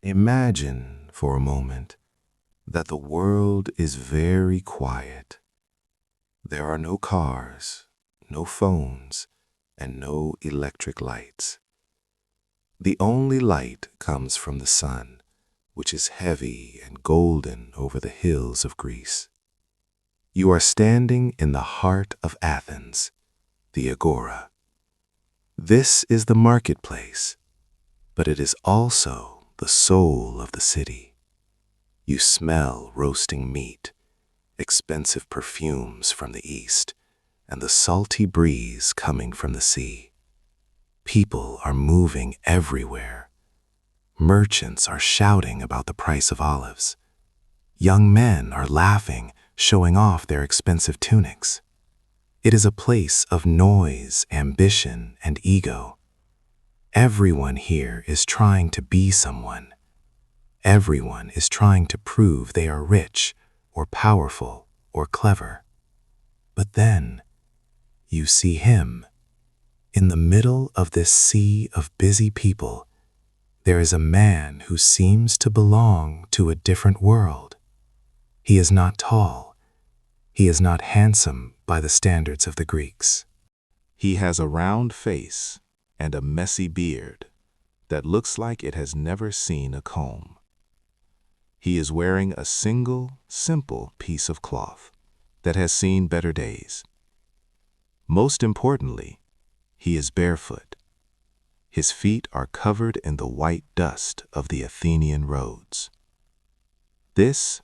Imagine for a moment that the world is very quiet. There are no cars, no phones, and no electric lights. The only light comes from the sun, which is heavy and golden over the hills of Greece. You are standing in the heart of Athens, the Agora. This is the marketplace, but it is also the soul of the city. You smell roasting meat, expensive perfumes from the east, and the salty breeze coming from the sea. People are moving everywhere. Merchants are shouting about the price of olives. Young men are laughing, showing off their expensive tunics. It is a place of noise, ambition, and ego. Everyone here is trying to be someone. Everyone is trying to prove they are rich, or powerful, or clever. But then, you see him. In the middle of this sea of busy people, there is a man who seems to belong to a different world. He is not tall. He is not handsome by the standards of the Greeks. He has a round face and a messy beard that looks like it has never seen a comb. He is wearing a single, simple piece of cloth that has seen better days. Most importantly, he is barefoot. His feet are covered in the white dust of the Athenian roads. This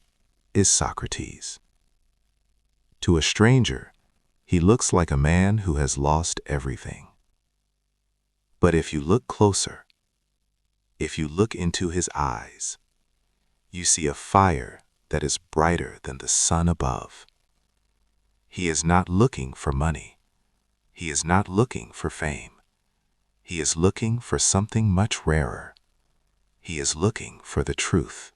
is Socrates. To a stranger, he looks like a man who has lost everything. But if you look closer, if you look into his eyes, you see a fire that is brighter than the sun above. He is not looking for money. He is not looking for fame. He is looking for something much rarer. He is looking for the truth.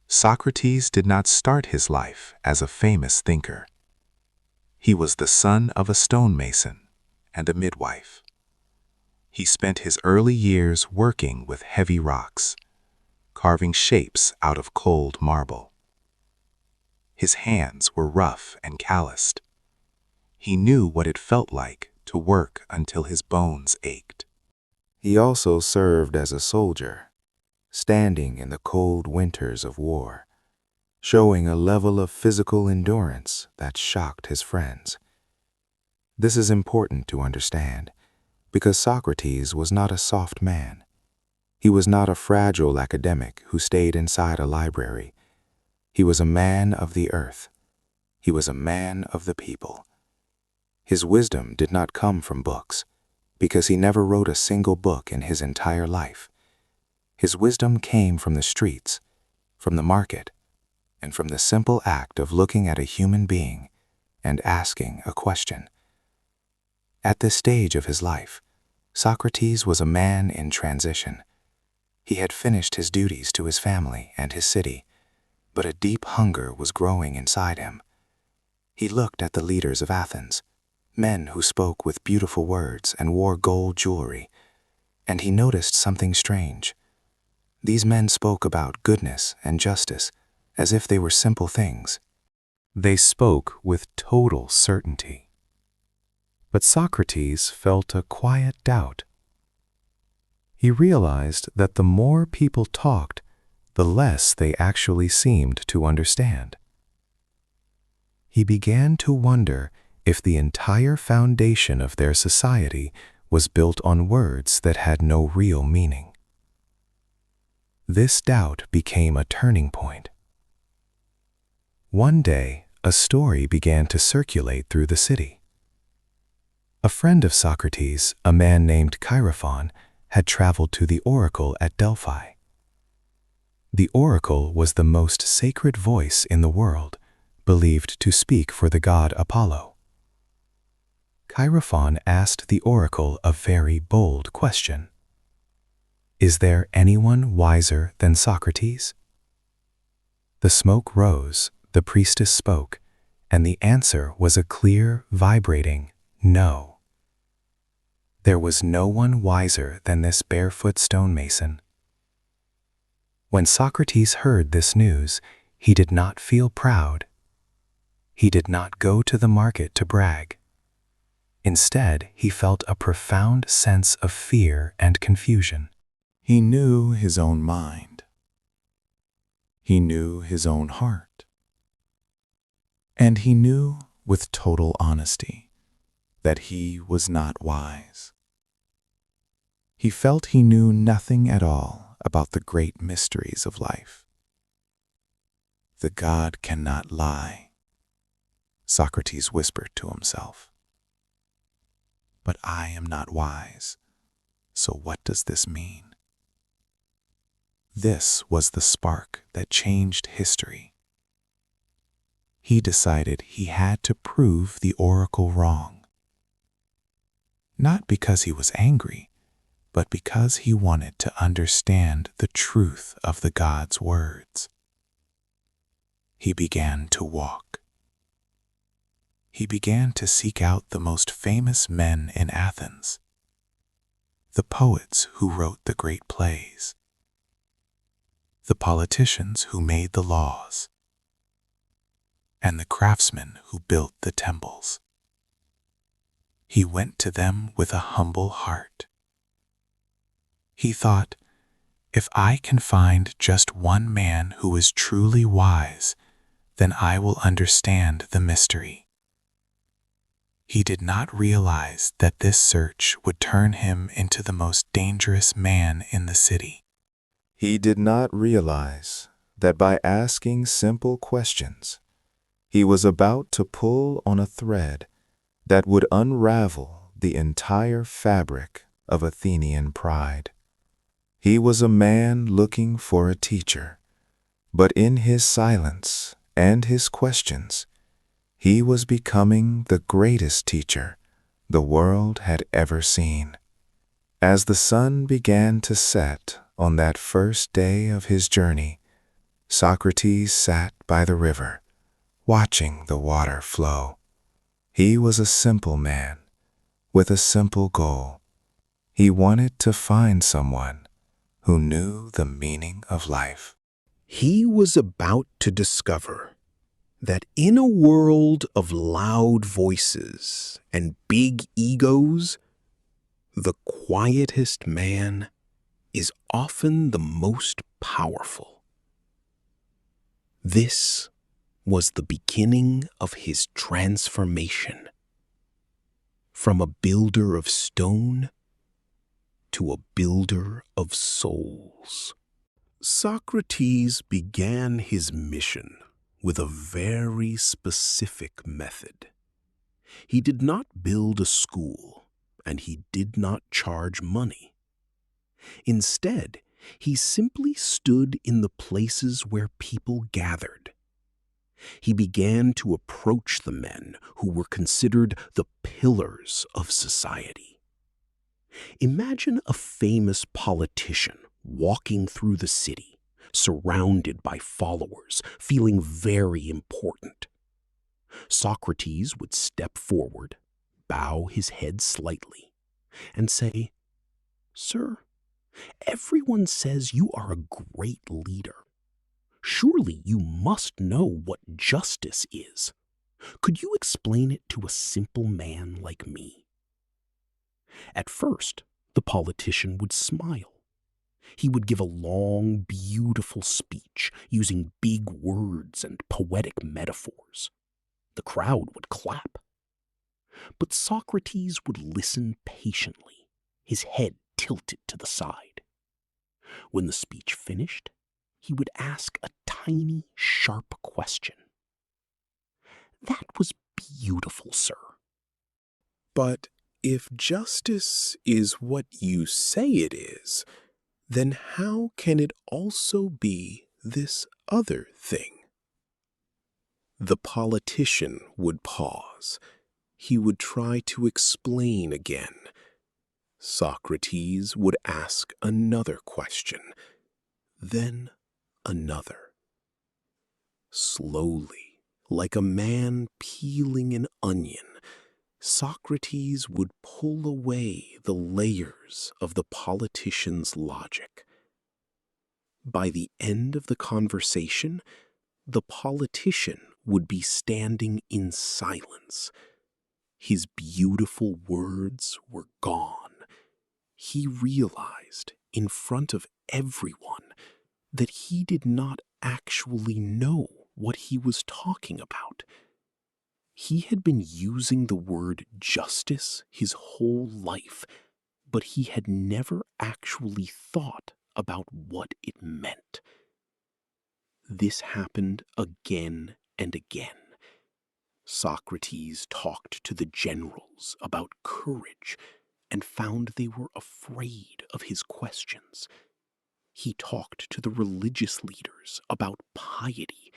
Socrates did not start his life as a famous thinker. He was the son of a stonemason and a midwife. He spent his early years working with heavy rocks, carving shapes out of cold marble. His hands were rough and calloused. He knew what it felt like to work until his bones ached. He also served as a soldier, standing in the cold winters of war, showing a level of physical endurance that shocked his friends. This is important to understand, because Socrates was not a soft man. He was not a fragile academic who stayed inside a library. He was a man of the earth. He was a man of the people. His wisdom did not come from books, because he never wrote a single book in his entire life. His wisdom came from the streets, from the market, and from the simple act of looking at a human being and asking a question. At this stage of his life, Socrates was a man in transition. He had finished his duties to his family and his city, but a deep hunger was growing inside him. He looked at the leaders of Athens, men who spoke with beautiful words and wore gold jewelry, and he noticed something strange. These men spoke about goodness and justice as if they were simple things. They spoke with total certainty. But Socrates felt a quiet doubt. He realized that the more people talked, the less they actually seemed to understand. He began to wonder if the entire foundation of their society was built on words that had no real meaning. This doubt became a turning point. One day, a story began to circulate through the city. A friend of Socrates, a man named Chaerephon, had traveled to the oracle at Delphi. The oracle was the most sacred voice in the world, believed to speak for the god Apollo. Chaerephon asked the oracle a very bold question. Is there anyone wiser than Socrates? The smoke rose, the priestess spoke, and the answer was a clear, vibrating no. There was no one wiser than this barefoot stonemason. When Socrates heard this news, he did not feel proud. He did not go to the market to brag. Instead, he felt a profound sense of fear and confusion. He knew his own mind. He knew his own heart. And he knew with total honesty that he was not wise. He felt he knew nothing at all about the great mysteries of life. The God cannot lie, Socrates whispered to himself. But I am not wise, so what does this mean? This was the spark that changed history. He decided he had to prove the oracle wrong. Not because he was angry, but because he wanted to understand the truth of the God's words. He began to walk. He began to seek out the most famous men in Athens, the poets who wrote the great plays, the politicians who made the laws, and the craftsmen who built the temples. He went to them with a humble heart. He thought, if I can find just one man who is truly wise, then I will understand the mystery. He did not realize that this search would turn him into the most dangerous man in the city. He did not realize that by asking simple questions, he was about to pull on a thread that would unravel the entire fabric of Athenian pride. He was a man looking for a teacher, but in his silence and his questions, he was becoming the greatest teacher the world had ever seen. As the sun began to set on that first day of his journey, Socrates sat by the river, watching the water flow. He was a simple man with a simple goal. He wanted to find someone who knew the meaning of life. He was about to discover that in a world of loud voices and big egos, the quietest man is often the most powerful. This was the beginning of his transformation, from a builder of stone to a builder of souls. Socrates began his mission with a very specific method. He did not build a school, and he did not charge money. Instead, he simply stood in the places where people gathered. He began to approach the men who were considered the pillars of society. Imagine a famous politician walking through the city, surrounded by followers, feeling very important. Socrates would step forward, bow his head slightly, and say, "Sir, everyone says you are a great leader. Surely you must know what justice is. Could you explain it to a simple man like me?" At first, the politician would smile. He would give a long, beautiful speech using big words and poetic metaphors. The crowd would clap. But Socrates would listen patiently, his head tilted to the side. When the speech finished, he would ask a tiny, sharp question. "That was beautiful, sir. But if justice is what you say it is, then how can it also be this other thing?" The politician would pause. He would try to explain again. Socrates would ask another question, then another. Slowly, like a man peeling an onion, Socrates would pull away the layers of the politician's logic. By the end of the conversation, the politician would be standing in silence. His beautiful words were gone. He realized in front of everyone that he did not actually know what he was talking about. He had been using the word justice his whole life, but he had never actually thought about what it meant. This happened again and again. Socrates talked to the generals about courage and found they were afraid of his questions. He talked to the religious leaders about piety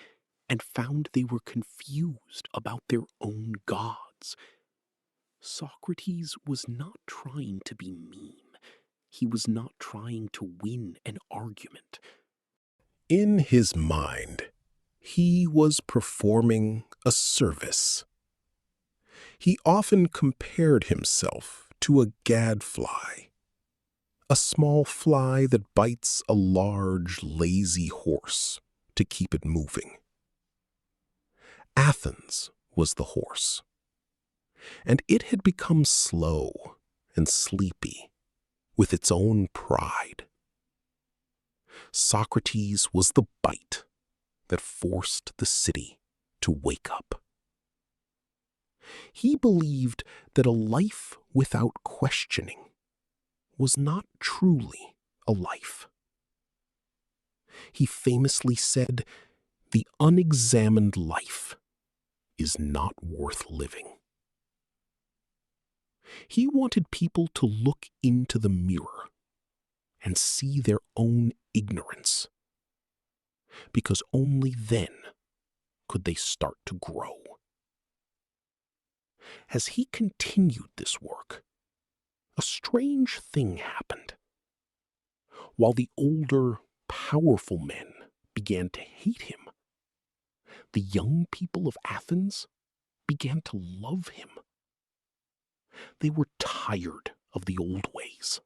and found they were confused about their own gods. Socrates was not trying to be mean. He was not trying to win an argument. In his mind, he was performing a service. He often compared himself to a gadfly, a small fly that bites a large, lazy horse to keep it moving. Athens was the horse, and it had become slow and sleepy with its own pride. Socrates was the bite that forced the city to wake up. He believed that a life without questioning was not truly a life. He famously said, "The unexamined life is not worth living." He wanted people to look into the mirror and see their own ignorance, because only then could they start to grow. As he continued this work, a strange thing happened. While the older, powerful men began to hate him, the young people of Athens began to love him. They were tired of the old ways.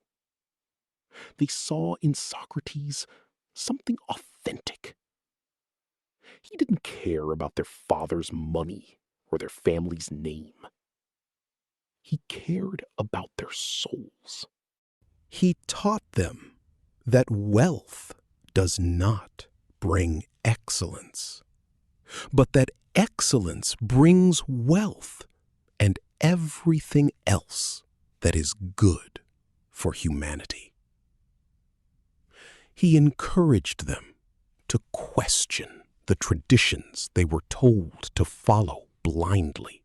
They saw in Socrates something authentic. He didn't care about their father's money or their family's name. He cared about their souls. He taught them that wealth does not bring excellence, but that excellence brings wealth and everything else that is good for humanity. He encouraged them to question the traditions they were told to follow blindly.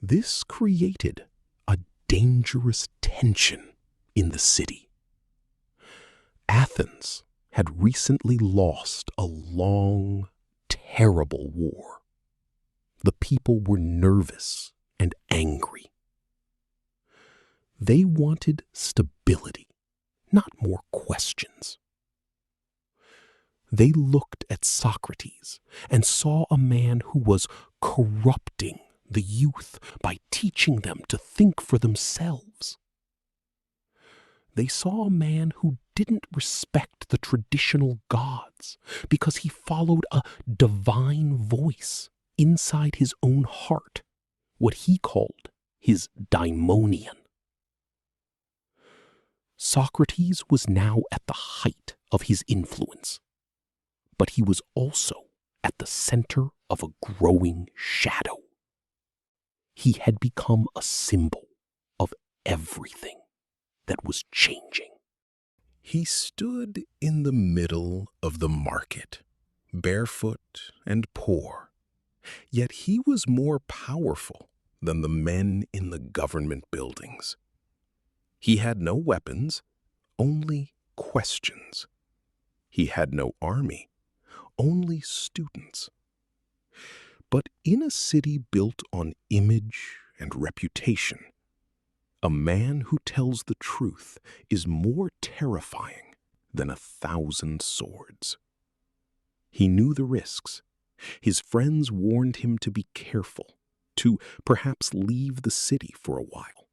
This created a dangerous tension in the city. Athens had recently lost a long, terrible war. The people were nervous and angry. They wanted stability, not more questions. They looked at Socrates and saw a man who was corrupting the youth by teaching them to think for themselves. They saw a man who didn't respect the traditional gods because he followed a divine voice inside his own heart, what he called his daimonion. Socrates was now at the height of his influence, but he was also at the center of a growing shadow. He had become a symbol of everything that was changing. He stood in the middle of the market, barefoot and poor, yet he was more powerful than the men in the government buildings. He had no weapons, only questions. He had no army, only students. But in a city built on image and reputation, a man who tells the truth is more terrifying than 1,000 swords. He knew the risks. His friends warned him to be careful, to perhaps leave the city for a while.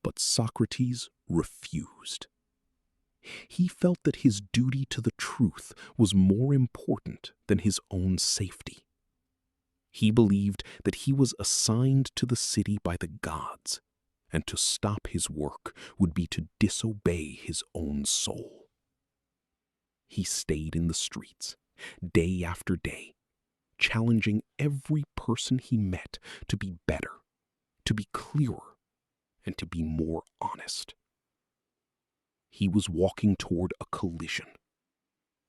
But Socrates refused. He felt that his duty to the truth was more important than his own safety. He believed that he was assigned to the city by the gods, and to stop his work would be to disobey his own soul. He stayed in the streets, day after day, challenging every person he met to be better, to be clearer, and to be more honest. He was walking toward a collision,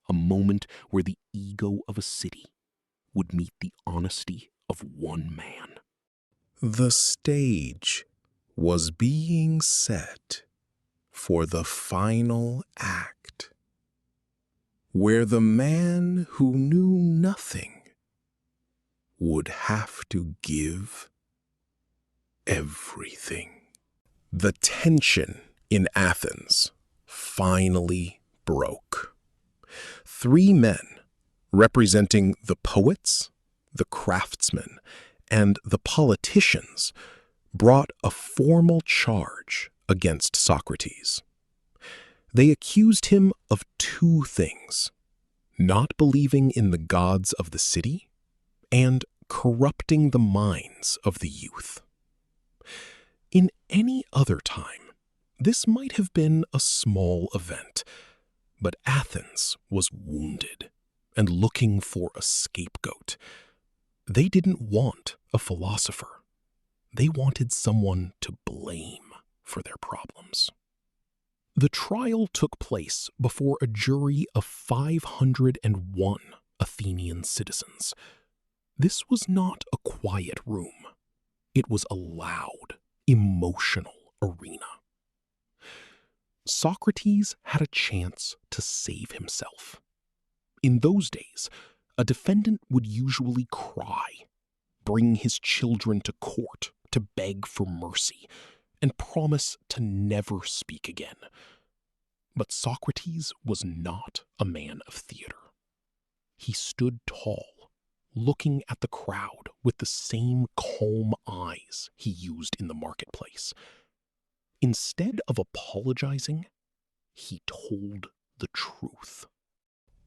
a moment where the ego of a city would meet the honesty of one man. The stage was being set for the final act, where the man who knew nothing would have to give everything. The tension in Athens finally broke. 3 men, representing the poets, the craftsmen, and the politicians, brought a formal charge against Socrates. They accused him of 2 things: not believing in the gods of the city and corrupting the minds of the youth. In any other time, this might have been a small event, but Athens was wounded and looking for a scapegoat. They didn't want a philosopher. They wanted someone to blame for their problems. The trial took place before a jury of 501 Athenian citizens. This was not a quiet room. It was a loud, emotional arena. Socrates had a chance to save himself. In those days, a defendant would usually cry, bring his children to court to beg for mercy, and promise to never speak again. But Socrates was not a man of theater. He stood tall, looking at the crowd with the same calm eyes he used in the marketplace. Instead of apologizing, he told the truth.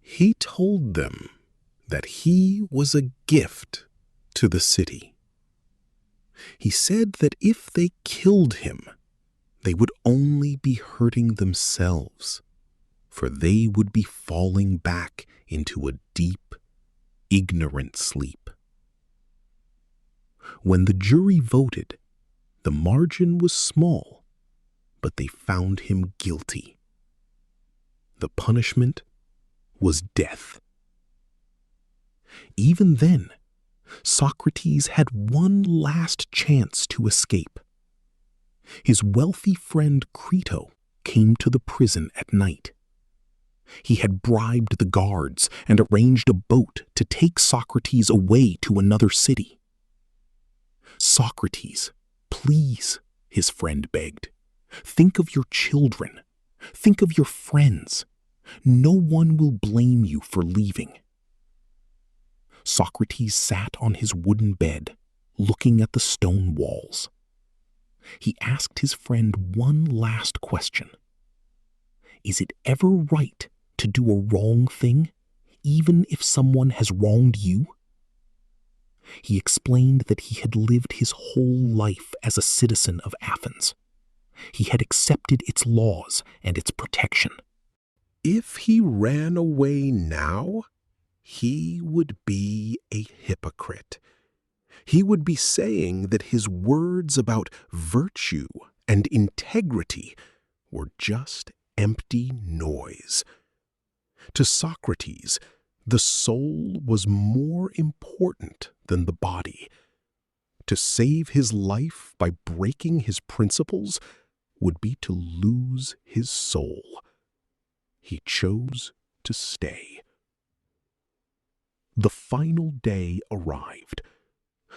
He told them that he was a gift to the city. He said that if they killed him, they would only be hurting themselves, for they would be falling back into a deep, ignorant sleep. When the jury voted, the margin was small, but they found him guilty. The punishment was death. Even then, Socrates had one last chance to escape. His wealthy friend Crito came to the prison at night. He had bribed the guards and arranged a boat to take Socrates away to another city. "Socrates, please," his friend begged. "Think of your children. Think of your friends. No one will blame you for leaving." Socrates sat on his wooden bed, looking at the stone walls. He asked his friend one last question. "Is it ever right to do a wrong thing, even if someone has wronged you?" He explained that he had lived his whole life as a citizen of Athens. He had accepted its laws and its protection. If he ran away now, he would be a hypocrite. He would be saying that his words about virtue and integrity were just empty noise. To Socrates, the soul was more important than the body. To save his life by breaking his principles would be to lose his soul. He chose to stay. The final day arrived.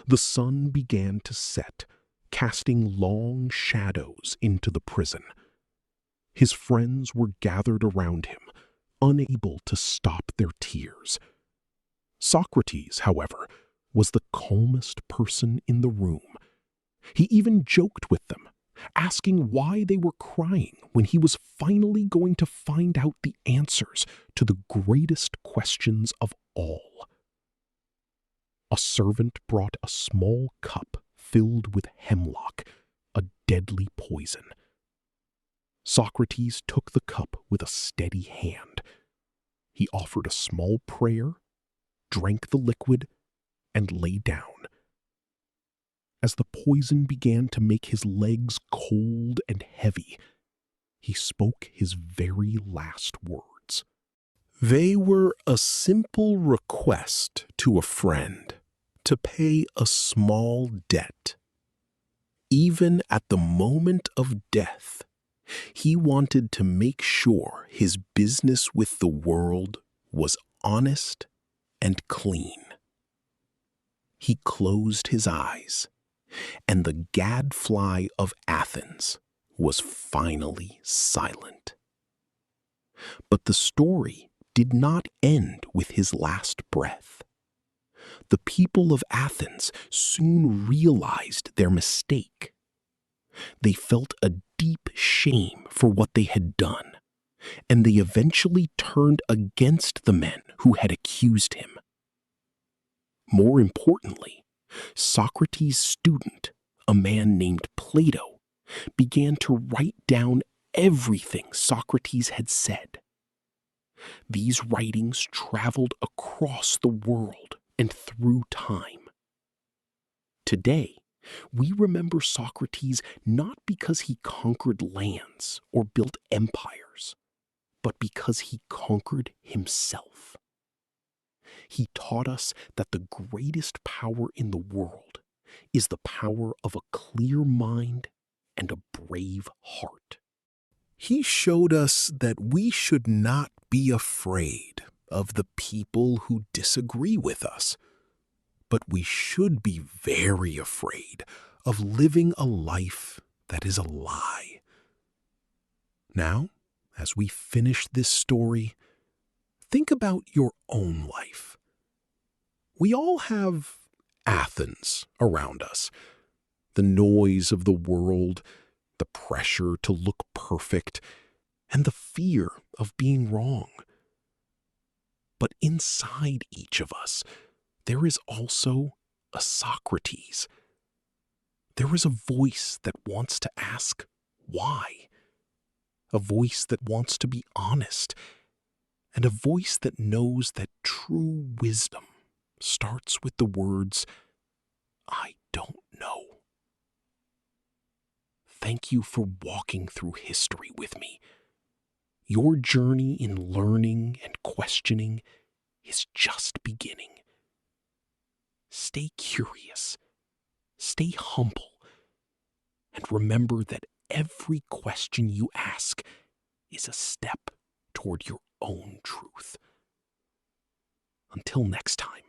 The sun began to set, casting long shadows into the prison. His friends were gathered around him, unable to stop their tears. Socrates, however, was the calmest person in the room. He even joked with them, asking why they were crying when he was finally going to find out the answers to the greatest questions of all. A servant brought a small cup filled with hemlock, a deadly poison. Socrates took the cup with a steady hand. He offered a small prayer, drank the liquid, and lay down. As the poison began to make his legs cold and heavy, he spoke his very last words. They were a simple request to a friend to pay a small debt. Even at the moment of death, he wanted to make sure his business with the world was honest and clean. He closed his eyes, and the gadfly of Athens was finally silent. But the story did not end with his last breath. The people of Athens soon realized their mistake. They felt a deep shame for what they had done, and they eventually turned against the men who had accused him. More importantly, Socrates' student, a man named Plato, began to write down everything Socrates had said. These writings traveled across the world and through time. Today, we remember Socrates not because he conquered lands or built empires, but because he conquered himself. He taught us that the greatest power in the world is the power of a clear mind and a brave heart. He showed us that we should not be afraid of the people who disagree with us, but we should be very afraid of living a life that is a lie. Now, as we finish this story, think about your own life. We all have Athens around us. The noise of the world, the pressure to look perfect, and the fear of being wrong. But inside each of us, there is also a Socrates. There is a voice that wants to ask why, a voice that wants to be honest, and a voice that knows that true wisdom starts with the words, "I don't know." Thank you for walking through history with me. Your journey in learning and questioning is just beginning. Stay curious, stay humble, and remember that every question you ask is a step toward your own truth. Until next time.